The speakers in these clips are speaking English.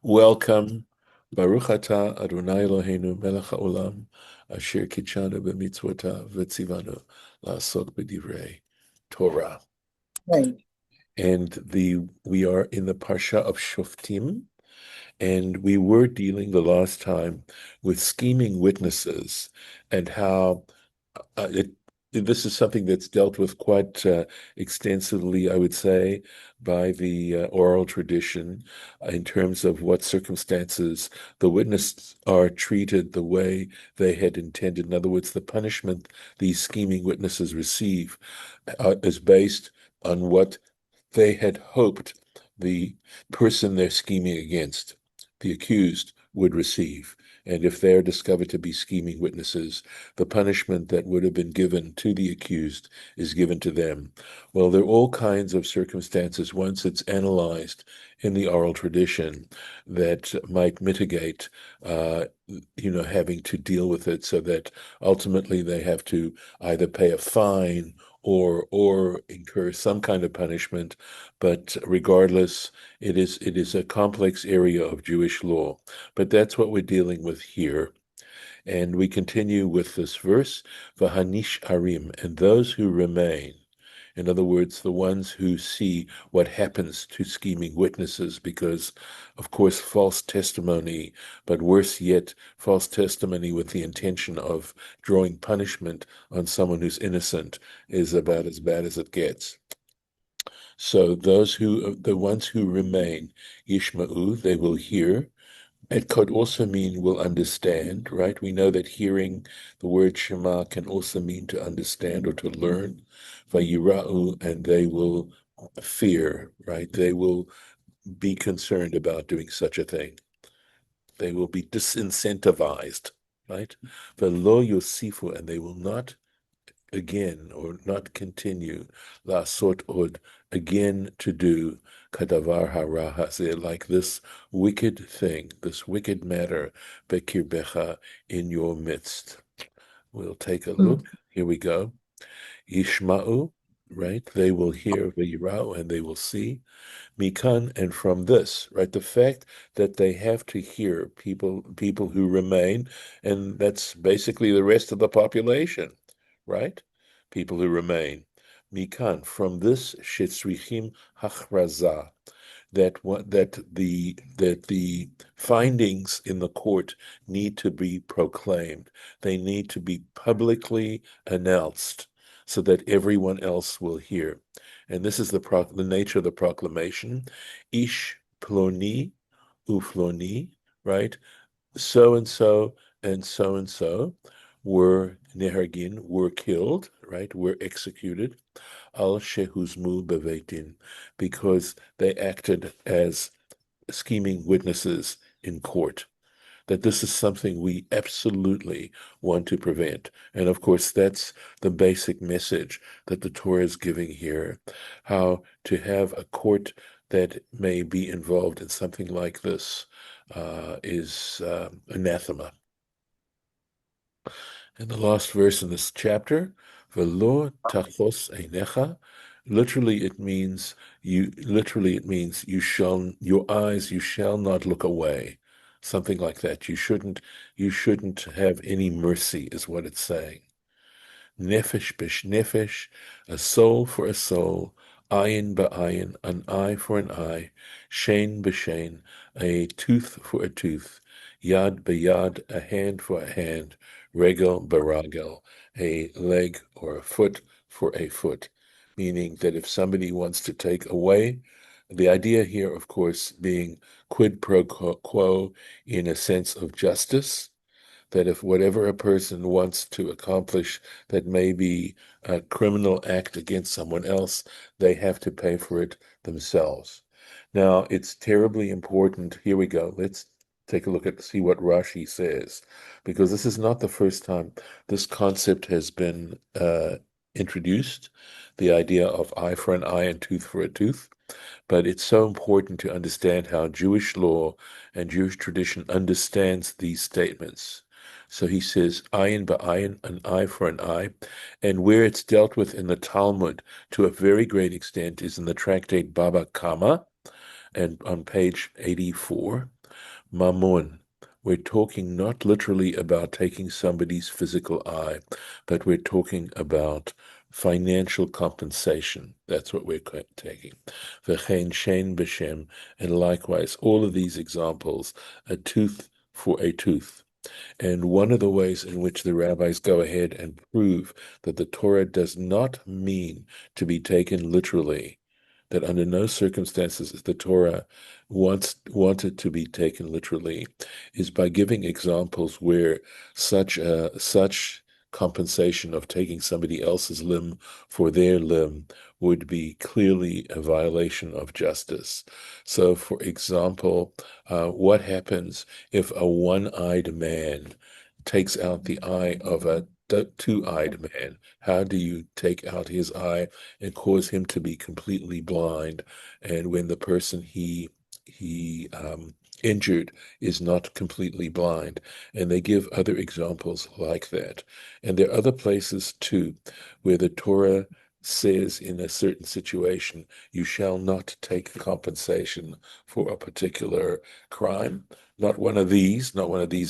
Welcome. Baruch atah Adonai Eloheinu melech haolam asher kitshanu b'mitzvotav v'tzivanu la'asok b'divrei Torah. Right. And we are in the Parsha of Shoftim, and we were dealing the last time with scheming witnesses and how uh, it, this is something that's dealt with quite extensively, I would say, by the oral tradition in terms of what circumstances the witnesses are treated the way they had intended. In other words, the punishment these scheming witnesses receive is based on what they had hoped the person they're scheming against, the accused, would receive. And if they're discovered to be scheming witnesses, the punishment that would have been given to the accused is given to them. Well, there are all kinds of circumstances, once it's analyzed in the oral tradition, that might mitigate, having to deal with it, so that ultimately they have to either pay a fine or incur some kind of punishment. But regardless, it is a complex area of Jewish law. But that's what we're dealing with here. And we continue with this verse, V'hanish arim, and those who remain. In other words, the ones who see what happens to scheming witnesses, because, of course, false testimony, but worse yet, false testimony with the intention of drawing punishment on someone who's innocent, is about as bad as it gets. So the ones who remain, Yishma'u, they will hear. It could also mean will understand, right? We know that hearing the word Shema can also mean to understand or to learn. Vayira'u, and they will fear, right? They will be concerned about doing such a thing. They will be disincentivized, right? Velo Yosifu, and they will not again or not continue lasot od, again to do kadavar hara hazeh, like this wicked thing, this wicked matter, bekirbecha, in your midst. We'll take a Mm. look. Here we go. Yishma'u, right? They will hear v'yirau, and they will see. Mikan, and from this, right? The fact that they have to hear people who remain, and that's basically the rest of the population, right? People who remain. Mikan, from this shetzrichim hachraza, that the findings in the court need to be proclaimed. They need to be publicly announced so that everyone else will hear. And this is the nature of the proclamation. Ish ploni ufloni, right? So and so and so and so were nehargin, were killed, right? Were executed. Al shehuzmu beveitin, because they acted as scheming witnesses in court. That this is something we absolutely want to prevent. And of course, that's the basic message that the Torah is giving here, how to have a court that may be involved in something like this is anathema. And the last verse in this chapter, Velo tachos einecha, literally it means your eyes, you shall not look away. Something like that. You shouldn't have any mercy, is what it's saying. Nefesh bish nefesh, a soul for a soul, ayin ba'ayin, an eye for an eye, shein b'shein, a tooth for a tooth, yad b'yad, a hand for a hand, regel b'ragel, a leg or a foot for a foot. Meaning that if somebody wants to take away, the idea here, of course, being quid pro quo in a sense of justice, that if whatever a person wants to accomplish that may be a criminal act against someone else, they have to pay for it themselves. Now, it's terribly important. Here we go. Let's take a look at see what Rashi says, because this is not the first time this concept has been introduced, the idea of eye for an eye and tooth for a tooth. But it's so important to understand how Jewish law and Jewish tradition understands these statements. So he says, ayin ba'ayin, an eye for an eye. And where it's dealt with in the Talmud to a very great extent is in the tractate Baba Kama, and on page 84. Mammon. We're talking not literally about taking somebody's physical eye, but we're talking about financial compensation. That's what we're taking. V'chein shein b'shem, and likewise, all of these examples, a tooth for a tooth. And one of the ways in which the rabbis go ahead and prove that the Torah does not mean to be taken literally, that under no circumstances is the Torah wanted to be taken literally, is by giving examples where such compensation of taking somebody else's limb for their limb would be clearly a violation of justice. So, for example, what happens if a one-eyed man takes out the eye of a two-eyed man? How do you take out his eye and cause him to be completely blind? And when the person he injured is not completely blind, and they give other examples like that. And there are other places too where the Torah says in a certain situation, you shall not take compensation for a particular crime. Not one of these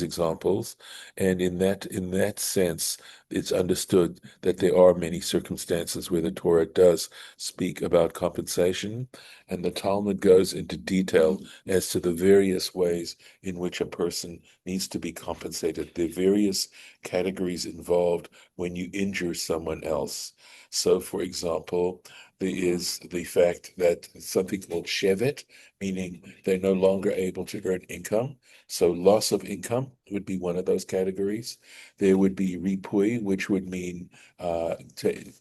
examples. And in that sense, it's understood that there are many circumstances where the Torah does speak about compensation, and the Talmud goes into detail as to the various ways in which a person needs to be compensated. There are various categories involved when you injure someone else. So, for example, there is the fact that something called shevet, meaning they're no longer able to earn income. So loss of income would be one of those categories. There would be ripui, which would mean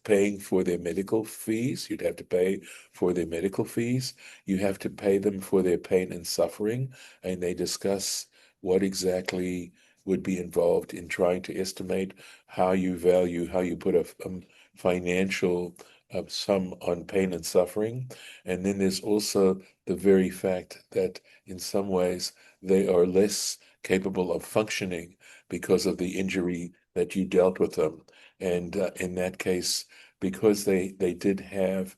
paying for their medical fees. You'd have to pay for their medical fees. You have to pay them for their pain and suffering. And they discuss what exactly would be involved in trying to estimate how you put a financial sum on pain and suffering. And then there's also the very fact that in some ways they are less capable of functioning because of the injury that you dealt with them. And in that case, because they did have,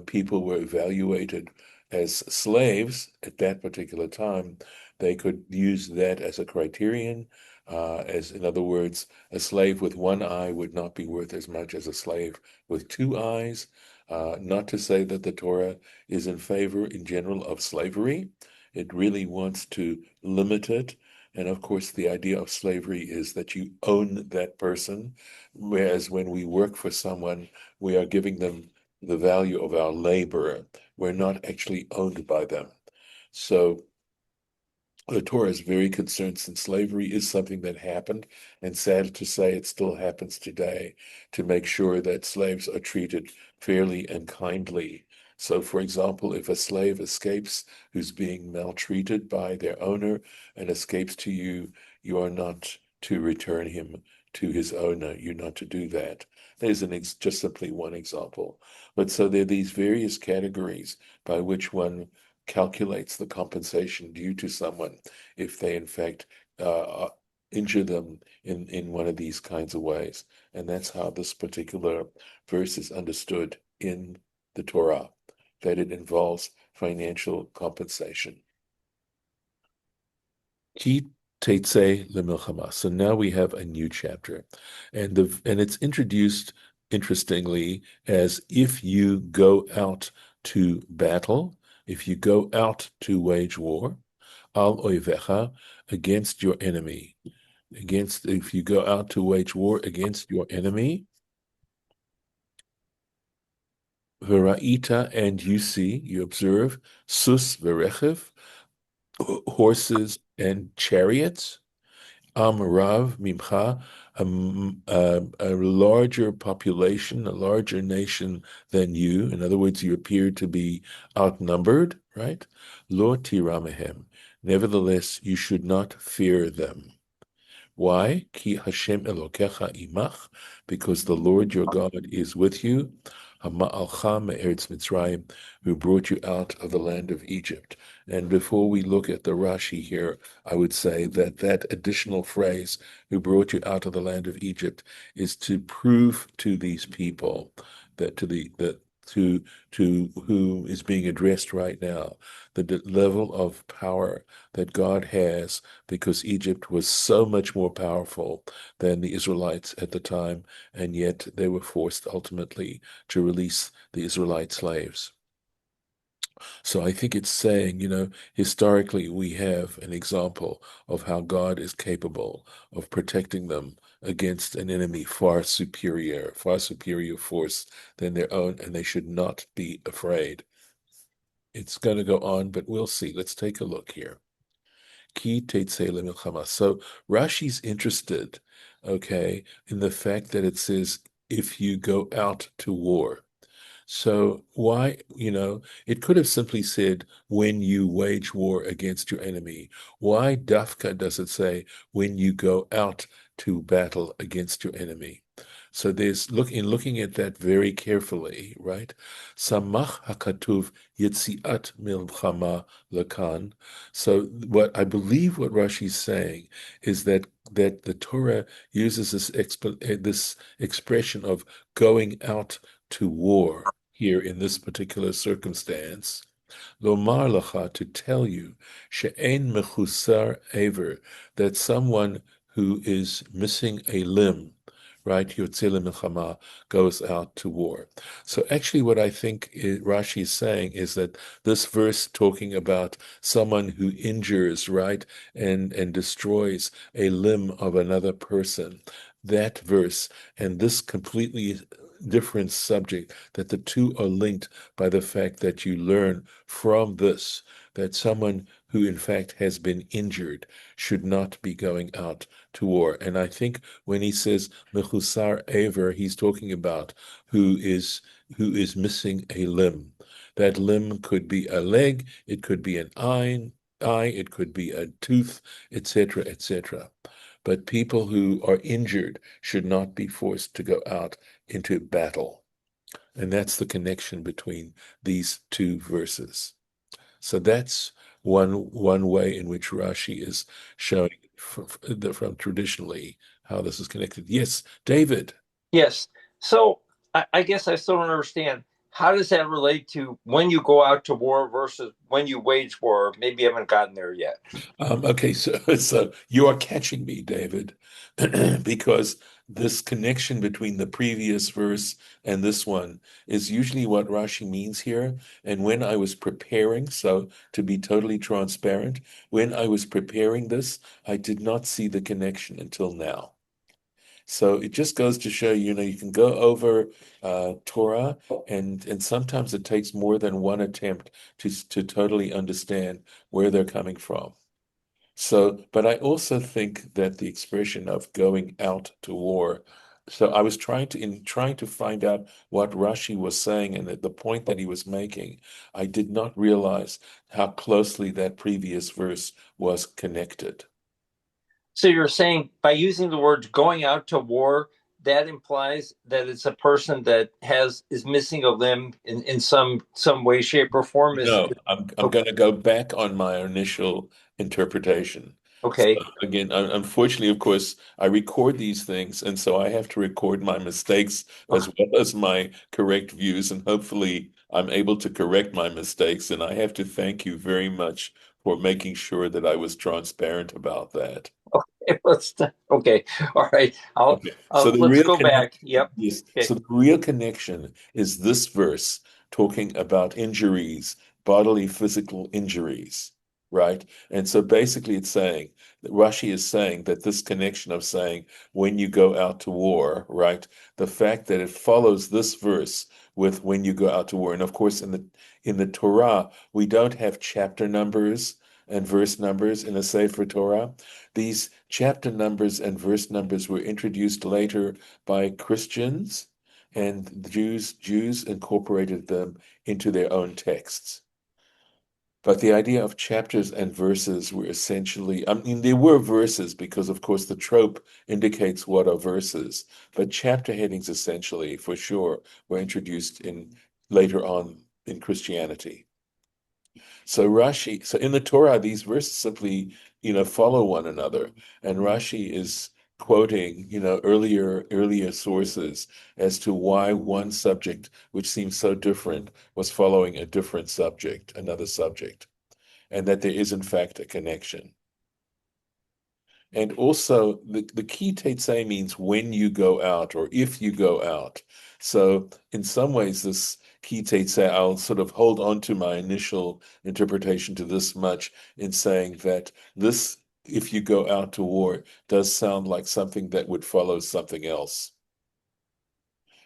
people were evaluated as slaves at that particular time, they could use that as a criterion. As in other words, a slave with one eye would not be worth as much as a slave with two eyes. Not to say that the Torah is in favor in general of slavery. It really wants to limit it. And of course, the idea of slavery is that you own that person, whereas when we work for someone, we are giving them the value of our labor. We're not actually owned by them. So the Torah is very concerned, since slavery is something that happened, and sad to say it still happens today, to make sure that slaves are treated fairly and kindly. So, for example, if a slave escapes who's being maltreated by their owner and escapes to you, you are not to return him to his owner. You're not to do that. There's just simply one example. But so there are these various categories by which one calculates the compensation due to someone if they in fact injure them in one of these kinds of ways. And that's how this particular verse is understood in the Torah, that it involves financial compensation. Ki Teitze lemilchama. So now we have a new chapter, and it's introduced interestingly as if you go out to battle, if you go out to wage war, al oivecha, against your enemy, if you go out to wage war against your enemy, vera'ita, and you observe, sus verechev, horses and chariots, Amrav Mimcha, a larger population, a larger nation than you. In other words, you appear to be outnumbered, right? Lo tiramehem. Nevertheless, you should not fear them. Why? Ki Hashem Elokecha imach, because the Lord your God is with you. Hama'alcha me'eretz Mitzrayim, who brought you out of the land of Egypt. And before we look at the Rashi here, I would say that that additional phrase, who brought you out of the land of Egypt, is to prove to these people that to whom is being addressed right now, the level of power that God has, because Egypt was so much more powerful than the Israelites at the time, and yet they were forced ultimately to release the Israelite slaves. So I think it's saying, historically we have an example of how God is capable of protecting them against an enemy far superior force than their own, and they should not be afraid. It's going to go on, but we'll see. Let's take a look here. Ki teitzei lemilchama. So Rashi's interested, okay, in the fact that it says, if you go out to war. So why, it could have simply said, when you wage war against your enemy. Why dafka does it say, when you go out to battle against your enemy? So in looking at that very carefully, right? Samach hakatuv yitziat milchama lakan. So what I believe what Rashi's saying is that the Torah uses this expression of going out to war here in this particular circumstance, lomar lacha, to tell you, she'en mechusar aver, that someone who is missing a limb, right, yotze lemilchama, goes out to war. So actually what I think Rashi is saying is that this verse talking about someone who injures, right, and destroys a limb of another person, that verse and this completely different subject, that the two are linked by the fact that you learn from this that someone who in fact has been injured should not be going out to war. And I think when he says mechusar aver, he's talking about who is missing a limb. That limb could be a leg, it could be an eye, it could be a tooth, etc., etc. But people who are injured should not be forced to go out into battle. And that's the connection between these two verses. So that's one way in which Rashi is showing from traditionally how this is connected. Yes, David. Yes. So I guess I still don't understand. How does that relate to when you go out to war versus when you wage war? Maybe I haven't gotten there yet. Okay, so you are catching me, David, because this connection between the previous verse and this one is usually what Rashi means here. And when I was preparing, so to be totally transparent, when I was preparing this, I did not see the connection until now. So it just goes to show, you can go over Torah, and sometimes it takes more than one attempt to totally understand where they're coming from. So, but I also think that the expression of going out to war. So I was trying to find out what Rashi was saying and at the point that he was making, I did not realize how closely that previous verse was connected. So you're saying by using the words going out to war, that implies that it's a person that is missing a limb in some way, shape, or form. No, I'm going to go back on my initial interpretation. So Okay. again, unfortunately, of course, I record these things, and so I have to record my mistakes as well as my correct views, and hopefully I'm able to correct my mistakes. And I have to thank you very much for making sure that I was transparent about that. Okay. All right. Okay, so the Let's real go back. connection, Yep. yes, Okay. so the real connection is this verse talking about injuries, bodily physical injuries, right? And so basically it's saying that Rashi is saying that this connection of saying when you go out to war, right? The fact that it follows this verse with when you go out to war. And of course in the Torah, we don't have chapter numbers and verse numbers in a Sefer Torah. These chapter numbers and verse numbers were introduced later by Christians, and the Jews incorporated them into their own texts. But the idea of chapters and verses were essentially, I mean, there were verses because, of course, the trope indicates what are verses, but chapter headings essentially, for sure, were introduced in later on in Christianity. So in the Torah, these verses simply, follow one another. And Rashi is quoting, earlier sources as to why one subject, which seems so different, was following a different subject, another subject, and that there is in fact a connection. And also, the key teitzei means when you go out or if you go out. So, in some ways, this key teitzei, I'll sort of hold on to my initial interpretation to this much in saying that this, if you go out to war, does sound like something that would follow something else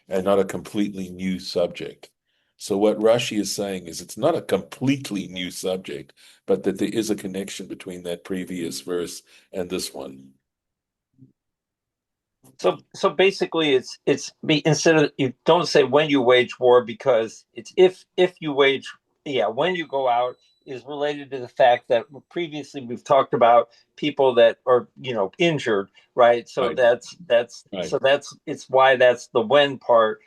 and not a completely new subject. So, what Rashi is saying is it's not a completely new subject, but that there is a connection between that previous verse and this one. So basically, instead of, you don't say when you wage war, because it's if you wage, yeah, when you go out is related to the fact that previously we've talked about people that are injured, right? So Right, right, that's it's why that's the when part,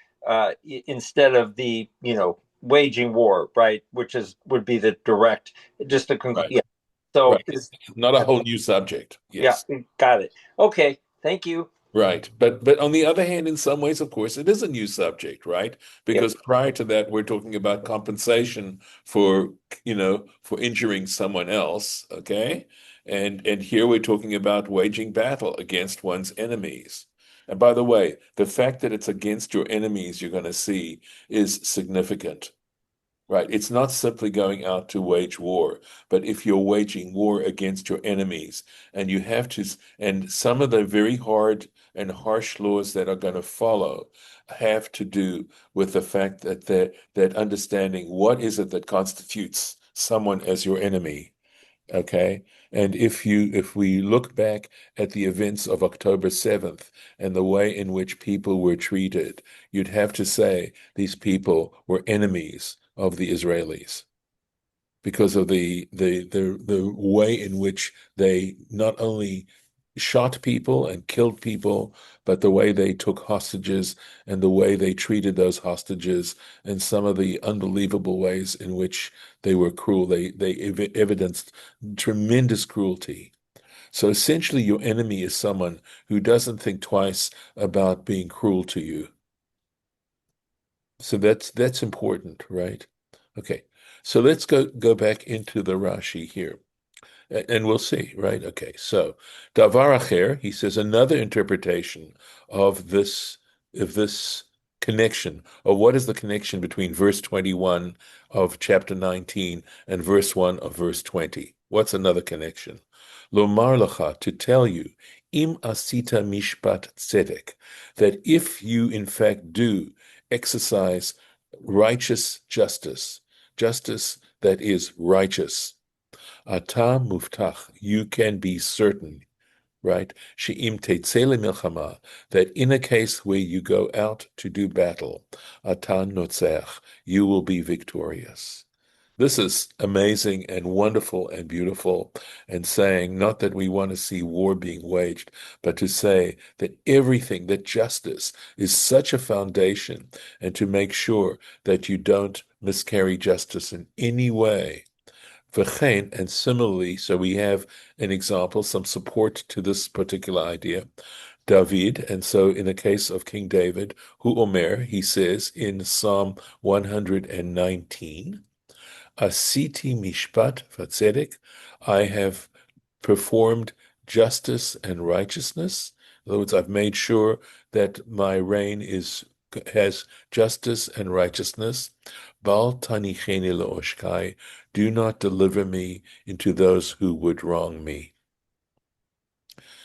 instead of the waging war, right? Which is would be the direct, just the right, yeah. So right. It's not a whole new subject. yeah, Yes. got it. Okay, thank you. Right. But on the other hand, in some ways, of course, it is a new subject, right? Yep. Because prior to that, we're talking about compensation for injuring someone else, okay? And here we're talking about waging battle against one's enemies. And by the way, the fact that it's against your enemies, you're going to see, is significant. Right. It's not simply going out to wage war, but if you're waging war against your enemies, and you have to, and some of the very hard and harsh laws that are going to follow have to do with the fact that understanding what is it that constitutes someone as your enemy. Okay. And if we look back at the events of October 7th and the way in which people were treated, you'd have to say these people were enemies of the Israelis because of the way in which they not only shot people and killed people, but the way they took hostages and the way they treated those hostages and some of the unbelievable ways in which they were cruel. They evidenced tremendous cruelty. So essentially, your enemy is someone who doesn't think twice about being cruel to you. So that's important, right? Okay. So let's go back into the Rashi here. And we'll see, right? Okay, so Davar Acher, he says another interpretation of this connection, or what is the connection between verse 21 of chapter 19 and verse 1 of verse 20? What's another connection? Lomar lacha, to tell you, im asita mishpat tzedek, that if you in fact do exercise righteous justice, justice that is righteous, Ata muftach, you can be certain, right? She'im tetzele milchama, that in a case where you go out to do battle, Ata notzech, you will be victorious. This is amazing and wonderful and beautiful, and saying not that we want to see war being waged, but to say that everything, that justice is such a foundation, and to make sure that you don't miscarry justice in any way. V'chein, and similarly, so we have an example, some support to this particular idea. David, and so in the case of King David, Hu Omer, he says in Psalm 119, Asiti mishpat v'tzedek, I have performed justice and righteousness. In other words, I've made sure that my reign has justice and righteousness. Bal tanicheni leoshkai, do not deliver me into those who would wrong me.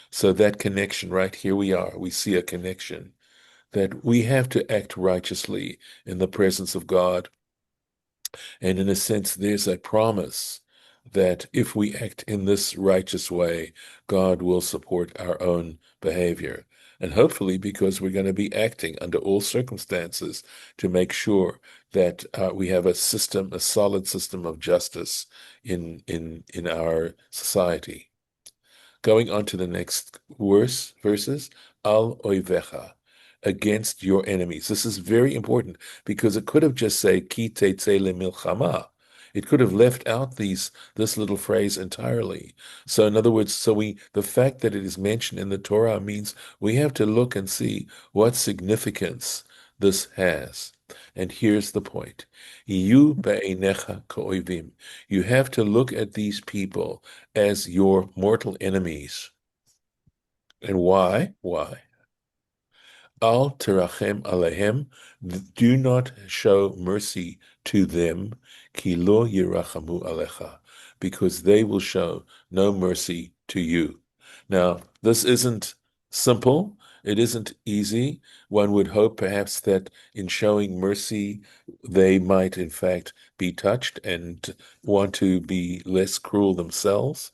So that connection, right here we are. We see a connection that we have to act righteously in the presence of God. And in a sense, there's a promise that if we act in this righteous way, God will support our own behavior. And hopefully, because we're going to be acting under all circumstances to make sure that we have a system, a solid system of justice in our society. Going on to the next verses, al oivecha, against your enemies. This is very important because it could have just said ki tetzei milchama. It could have left out this little phrase entirely. So in other words, the fact that it is mentioned in the Torah means we have to look and see what significance this has. And here's the point. You be'einecha ka'oivim. You have to look at these people as your mortal enemies. And why? Why? Al terachem alehem, do not show mercy to them, ki lo yirachamu alecha, because they will show no mercy to you. Now, this isn't simple. It isn't easy. One would hope perhaps that in showing mercy, they might in fact be touched and want to be less cruel themselves.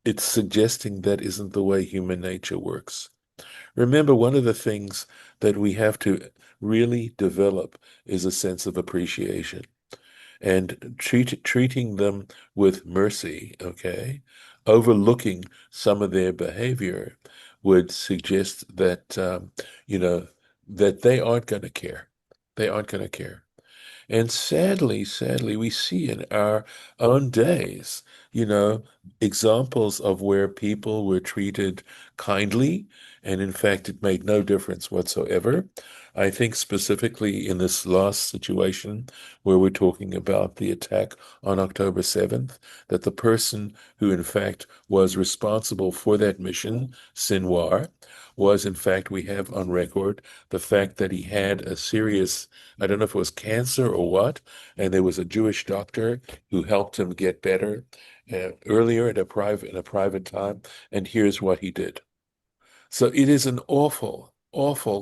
It's suggesting that isn't the way human nature works. Remember, one of the things that we have to really develop is a sense of appreciation and treating them with mercy, okay? Overlooking some of their behavior would suggest that, that they aren't going to care. They aren't going to care. And sadly, we see in our own days, you know, examples of where people were treated kindly, and in fact, it made no difference whatsoever. I think specifically in this last situation where we're talking about the attack on October 7th, that the person who in fact was responsible for that mission, Sinwar, was in fact, we have on record the fact that he had a serious, I don't know if it was cancer or what, and there was a Jewish doctor who helped him get better earlier in a private time, and here's what he did. So it is an awful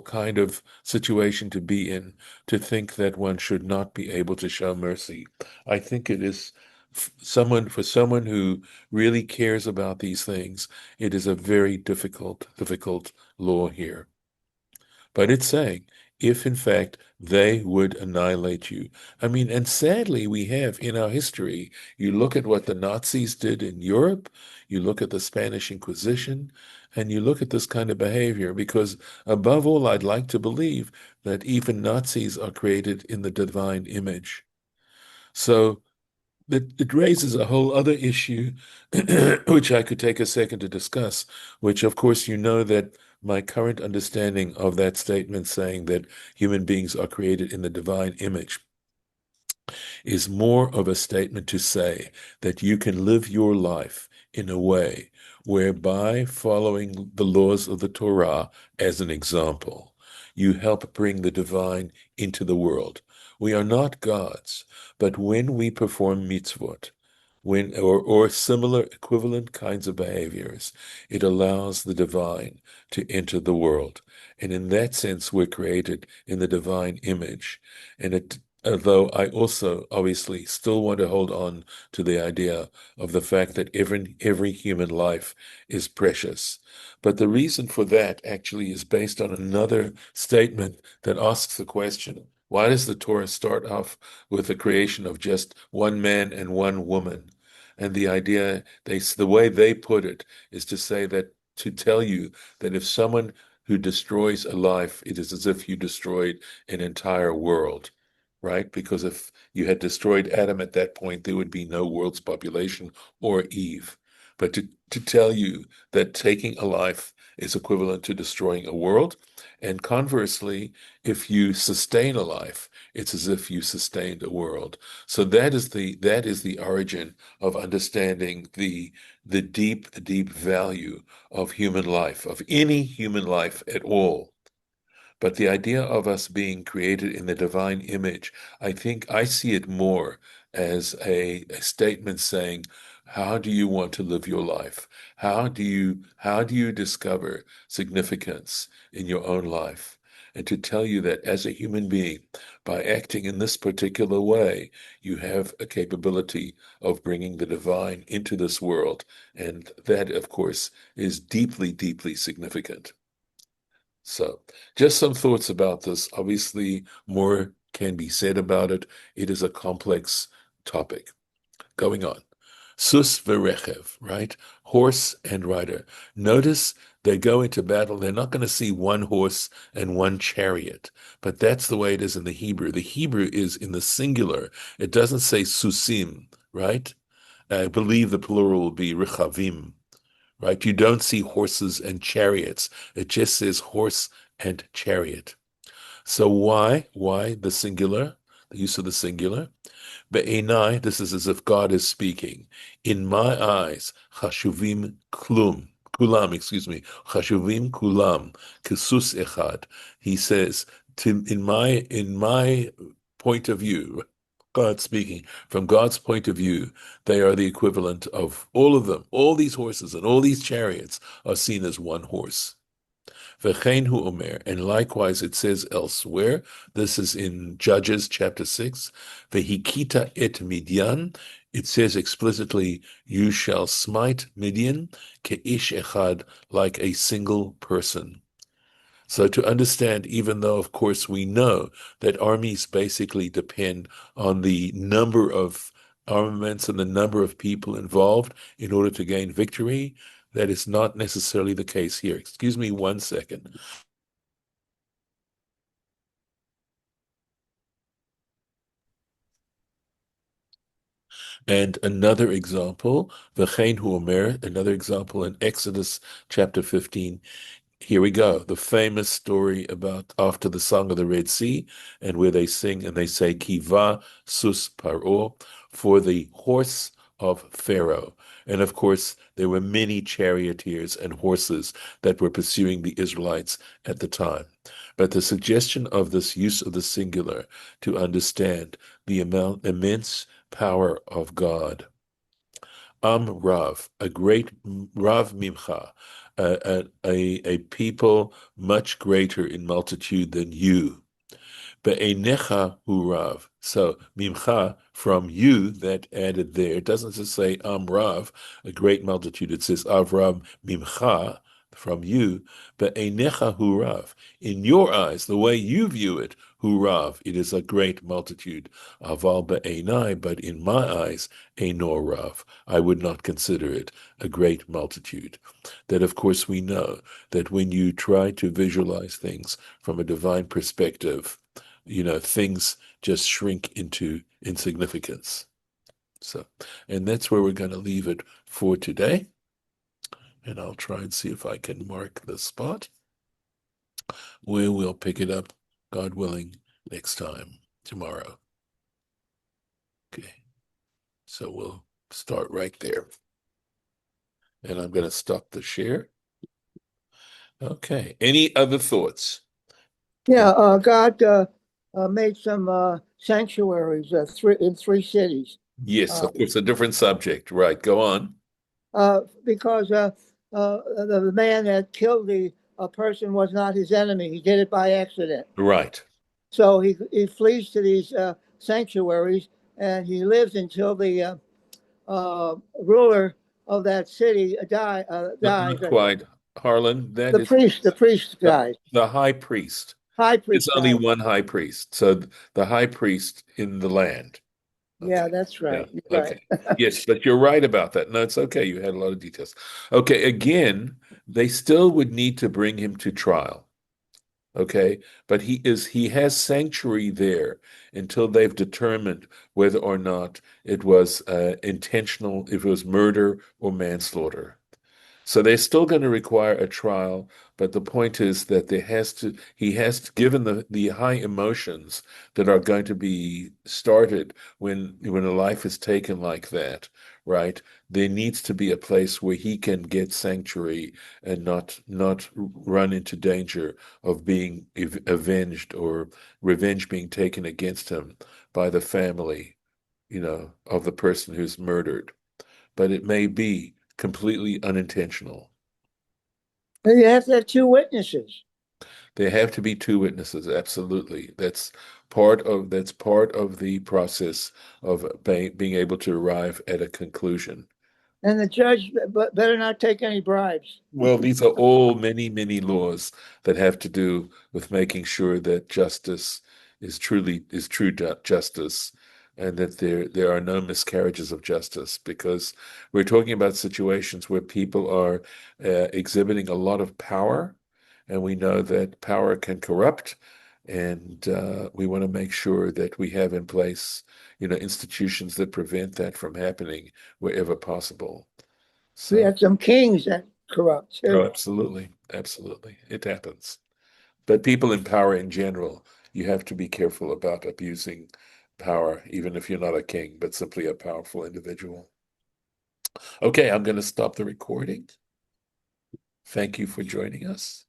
kind of situation to be in, to think that one should not be able to show mercy. I think it is for someone who really cares about these things, it is a very difficult law here. But it's saying, if in fact they would annihilate you. I mean, and sadly, we have in our history, you look at what the Nazis did in Europe, you look at the Spanish Inquisition, and you look at this kind of behavior, because above all, I'd like to believe that even Nazis are created in the divine image. So it raises a whole other issue, which I could take a second to discuss, which, of course, you know that my current understanding of that statement saying that human beings are created in the divine image is more of a statement to say that you can live your life in a way whereby following the laws of the Torah as an example, you help bring the divine into the world. We are not gods, but when we perform mitzvot, or similar equivalent kinds of behaviors, it allows the divine to enter the world. And in that sense, we're created in the divine image. And although I also obviously still want to hold on to the idea of the fact that every human life is precious. But the reason for that actually is based on another statement that asks the question, why does the Torah start off with the creation of just one man and one woman? And the idea, the way they put it is to say that, to tell you that if someone who destroys a life, it is as if you destroyed an entire world, right? Because if you had destroyed Adam at that point, there would be no world's population or Eve. But to tell you that taking a life is equivalent to destroying a world, and conversely, if you sustain a life, it's as if you sustained a world. So that is the origin of understanding the deep value of human life, of any human life at all. But the idea of us being created in the divine image, I think I see it more as a statement saying, how do you want to live your life? How do you discover significance in your own life? And to tell you that as a human being, by acting in this particular way, you have a capability of bringing the divine into this world. And that, of course, is deeply significant. So, just some thoughts about this. Obviously, more can be said about it. It is a complex topic. Going on. Sus verechev, right? Horse and rider. Notice they go into battle, they're not going to see one horse and one chariot. But that's the way it is in the Hebrew. The Hebrew is in the singular. It doesn't say susim, right? I believe the plural will be rechavim, right? You don't see horses and chariots. It just says horse and chariot. So why the singular? The use of the singular? Be'enai, this is as if God is speaking. In my eyes, chashuvim kulam, chashuvim kulam, kesus echad. He says, in my point of view, God speaking, from God's point of view, they are the equivalent of all of them. All these horses and all these chariots are seen as one horse. V'chein hu omer, and likewise it says elsewhere, this is in Judges chapter 6, V'hikita et Midian, it says explicitly, you shall smite Midian, ke'ish echad, like a single person. So to understand, even though, of course, we know that armies basically depend on the number of armaments and the number of people involved in order to gain victory, that is not necessarily the case here. Excuse me 1 second. And another example, v'chein hu omer, another example in Exodus chapter 15. Here we go. The famous story about after the Song of the Red Sea, and where they sing and they say, Kiva sus paro, for the horse of Pharaoh. And of course, there were many charioteers and horses that were pursuing the Israelites at the time. But the suggestion of this use of the singular to understand the immense power of God. Rav, a great Rav Mimcha, a people much greater in multitude than you. Be'enecha hu Rav. So Mimcha, from you, that added there. It doesn't just say Rav, a great multitude. It says Avram Mimcha, from you. Be'enecha hu Rav. In your eyes, the way you view it, hu Rav, it is a great multitude. Aval be'enai, but in my eyes, Einor Rav. I would not consider it a great multitude. That, of course, we know that when you try to visualize things from a divine perspective, things just shrink into insignificance. So, and that's where we're going to leave it for today. And I'll try and see if I can mark the spot where we'll pick it up, God willing, next time, tomorrow. Okay. So we'll start right there. And I'm going to stop the share. Okay. Any other thoughts? Yeah, God made some sanctuaries in three cities. Yes, Uh, of course, a different subject. Right. Go on. because the man that killed the person was not his enemy. He did it by accident. Right. So he flees to these sanctuaries, and he lives until the ruler of that city dies. Not quite, Harlan. That The is priest the, dies. the high priest. High There's priest only dies. one high priest. So the high priest in the land. Yeah, Okay. that's Yeah. right. You're right. Okay. Yes, but you're right about that. No, it's okay. You had a lot of details. Okay. Again, they still would need to bring him to trial. Okay. But he has sanctuary there until they've determined whether or not it was intentional, if it was murder or manslaughter. So they're still going to require a trial, but the point is that he has to, given the high emotions that are going to be started when a life is taken like that, right? There needs to be a place where he can get sanctuary and not run into danger of being avenged or revenge being taken against him by the family, of the person who's murdered. But it may be completely unintentional. And you have to have two witnesses. There have to be two witnesses, absolutely. That's part of the process of being able to arrive at a conclusion. And the judge better not take any bribes. Well, these are all many, many laws that have to do with making sure that justice is true justice, and that there are no miscarriages of justice, because we're talking about situations where people are exhibiting a lot of power, and we know that power can corrupt, and we want to make sure that we have in place, institutions that prevent that from happening wherever possible. We So, had some kings that corrupt oh, too. absolutely, absolutely, it happens. But people in power in general, you have to be careful about abusing power, even if you're not a king, but simply a powerful individual. Okay, I'm going to stop the recording. Thank you for joining us.